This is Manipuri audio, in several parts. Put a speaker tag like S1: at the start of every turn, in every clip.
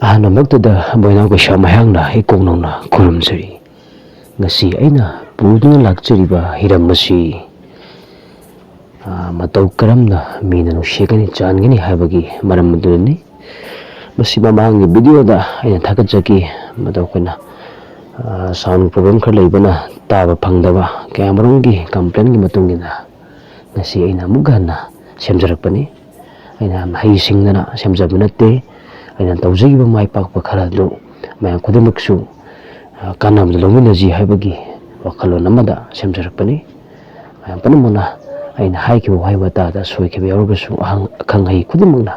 S1: ꯑꯍꯥꯟꯕꯃꯛꯇꯗ ꯕꯣꯏꯅꯥꯎ ꯀꯩꯁꯥ ꯃꯌꯥꯡꯅ ꯏꯀꯣꯛꯅꯧꯅ ꯈꯨꯔꯨꯝꯖꯔꯤ꯫ ꯉꯁꯤ ꯑꯩꯅ ꯄꯨꯗꯨꯅ ꯂꯥꯛꯆꯔꯤꯕ ꯍꯤꯔꯝ ꯑꯁꯤ ꯃꯇꯧ ꯀꯔꯝꯅ ꯃꯤꯅ ꯅꯨꯡꯁꯤꯒꯅꯤ ꯆꯥꯟꯒꯅꯤ ꯍꯥꯏꯕꯒꯤ ꯃꯔꯝ ꯑꯗꯨꯅꯤ꯫ ꯃꯁꯤ ꯃꯃꯥꯡꯒꯤ ꯚꯤꯗꯤꯑꯣꯗ ꯑꯩꯅ ꯊꯥꯒꯠꯆꯈꯤ, ꯃꯗꯨ ꯑꯩꯈꯣꯏꯅ ꯁꯥꯎꯟ ꯄ꯭ꯔꯣꯕ꯭ꯂꯦꯝ ꯈꯔ ꯂꯩꯕꯅ ꯇꯥꯕ ꯐꯪꯗꯕ ꯀꯌꯥꯃꯔꯨꯝꯒꯤ ꯀꯝꯄ꯭ꯂꯦꯟꯒꯤ ꯃꯇꯨꯡꯏꯟꯅ ꯉꯁꯤ ꯑꯩꯅ ꯑꯃꯨꯛ ꯍꯟꯅ ꯁꯦꯝꯖꯔꯛꯄꯅꯤ꯫ ꯑꯩꯅ ꯍꯩꯁꯤꯡꯗꯅ ꯁꯦꯝꯖꯕ ꯅꯠꯇꯦ꯫ ꯑꯩꯅ ꯇꯧꯖꯈꯤꯕ ꯃꯥꯏ ꯄꯥꯛꯄ ꯈꯔ ꯑꯗꯨ ꯃꯌꯥꯝ ꯈꯨꯗꯤꯡꯃꯛꯁꯨ ꯀꯥꯟꯅꯕꯗ ꯂꯧꯃꯤꯟꯅꯁꯤ ꯍꯥꯏꯕꯒꯤ ꯋꯥꯈꯜꯂꯣꯟ ꯑꯃꯗ ꯁꯦꯝꯖꯔꯛꯄꯅꯤ꯫ ꯃꯌꯥꯝ ꯄꯨꯝꯅꯃꯛꯅ ꯑꯩꯅ ꯍꯥꯏꯈꯤꯕ ꯋꯥꯍꯩ ꯋꯥꯇꯥꯗ ꯁꯣꯏꯈꯤꯕ ꯌꯥꯎꯔꯒꯁꯨ ꯑꯈꯪ ꯑꯍꯩ ꯈꯨꯗꯤꯡꯃꯛꯅ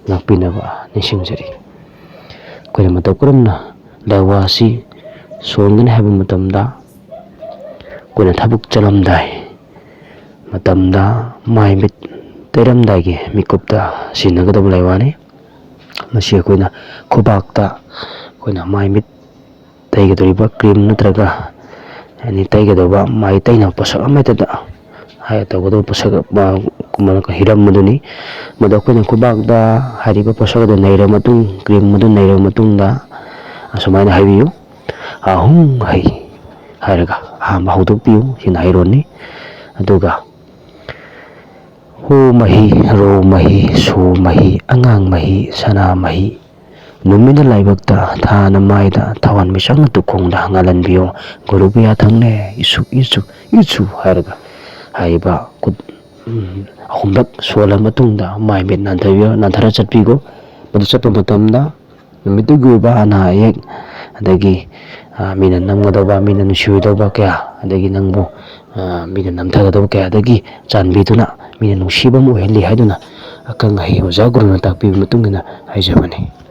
S1: ꯉꯥꯛꯄꯤꯅꯕ ꯅꯤꯡꯁꯤꯡꯖꯔꯤ꯫ ꯑꯩꯈꯣꯏꯅ ꯃꯇꯧ ꯀꯔꯝꯅ ꯂꯥꯏꯋꯥ ꯑꯁꯤ ꯁꯣꯟꯒꯅꯤ ꯍꯥꯏꯕ ꯃꯇꯝꯗ ꯑꯩꯈꯣꯏꯅ ꯊꯕꯛ ꯆꯠꯂꯝꯗꯥꯏ ꯃꯇꯝꯗ ꯃꯥꯏ ꯃꯤꯠ ꯇꯩꯔꯝꯗꯥꯏꯒꯤ ꯃꯤꯀꯨꯞꯇ ꯁꯤꯖꯤꯟꯅꯒꯗꯕ ꯂꯥꯏꯋꯥꯅꯤ꯫ ꯃꯁꯤ ꯑꯩꯈꯣꯏꯅ ꯈꯨꯕꯥꯛꯇ ꯑꯩꯈꯣꯏꯅ ꯃꯥꯏ ꯃꯤꯠ ꯇꯩꯒꯗꯧꯔꯤꯕ ꯀ꯭ꯔꯤꯝ ꯅꯠꯇ꯭ꯔꯒ ꯇꯩꯒꯗꯧꯕ ꯃꯥꯏ ꯇꯩꯅꯕ ꯄꯣꯠꯁꯛ ꯑꯃꯠꯇꯗ ꯇꯧꯒꯗꯕ ꯄꯣꯠꯁꯛ ꯍꯤꯔꯝ ꯑꯗꯨꯅꯤ꯫ ꯃꯗꯨ ꯑꯩꯈꯣꯏꯅ ꯈꯨꯕꯥꯛꯇ ꯍꯥꯏꯔꯤꯕ ꯄꯣꯠꯁꯛ ꯑꯗꯨ ꯅꯩꯔꯕ ꯃꯇꯨꯡ, ꯀ꯭ꯔꯤꯝ ꯑꯗꯨ ꯅꯩꯔꯕ ꯃꯇꯨꯡꯗ ꯑꯁꯨꯃꯥꯏꯅ ꯍꯥꯏꯕꯤꯌꯨ: ꯑꯍꯨꯝ ꯍꯩ ꯍꯥꯏꯔꯒ ꯑꯍꯥꯟꯕ ꯍꯧꯗꯣꯛꯄꯤꯌꯨ꯫ ꯁꯤꯅ ꯍꯩꯔꯣꯟꯅꯤ꯫ ꯑꯗꯨꯒ ꯍꯣ ꯃꯍꯤ, ꯔꯣ ꯃꯍꯤ, ꯁꯣ ꯃꯍꯤ, ꯑꯉꯥꯡ ꯃꯍꯤ, ꯁꯅꯥ ꯃꯍꯤ, ꯅꯨꯃꯤꯠꯅ ꯂꯥꯏꯕꯛꯇ, ꯊꯥꯅ ꯃꯥꯏꯗ, ꯊꯋꯥꯟꯃꯤꯆꯥꯛꯅ ꯇꯨꯈꯣꯡꯗ ꯉꯥꯜꯍꯟꯕꯤꯌꯣ, ꯒꯨꯔꯨ ꯊꯪꯅꯦ ꯏꯁꯨ ꯏꯁꯨ ꯏꯁꯨ ꯍꯥꯏꯔꯒ ꯍꯥꯏꯔꯤꯕ ꯑꯍꯨꯝꯂꯛ ꯁꯣꯜꯂ ꯃꯇꯨꯡꯗ ꯃꯥꯏ ꯃꯤꯠ ꯅꯥꯟꯊꯔ ꯆꯠꯄꯤꯈꯣ꯫ ꯃꯗꯨ ꯆꯠꯄ ꯃꯇꯝꯗ ꯅꯨꯃꯤꯠꯇꯨꯒꯤ ꯑꯣꯏꯕ ꯑꯅꯥ ꯑꯌꯦꯛ, ꯑꯗꯒꯤ ꯃꯤꯅ ꯅꯝꯒꯗꯧꯕ, ꯃꯤꯅ ꯅꯨꯡꯁꯤꯔꯣꯏꯗꯧꯕ ꯀꯌꯥ, ꯑꯗꯒꯤ ꯅꯪꯕꯨ ꯃꯤꯅ ꯅꯝꯊꯒꯗꯧꯕ ꯀꯌꯥꯗꯒꯤ ꯆꯥꯟꯕꯤꯗꯨꯅ ꯃꯤꯅ ꯅꯨꯡꯁꯤꯕ ꯑꯃ ꯑꯣꯏꯍꯜꯂꯤ ꯍꯥꯏꯗꯨꯅ ꯑꯈꯪ ꯑꯍꯩ ꯑꯣꯖꯥ ꯒꯨꯔꯨꯅ ꯇꯥꯛꯄꯤꯕ ꯃꯇꯨꯡꯏꯟꯅ ꯍꯥꯏꯖꯕꯅꯤ꯫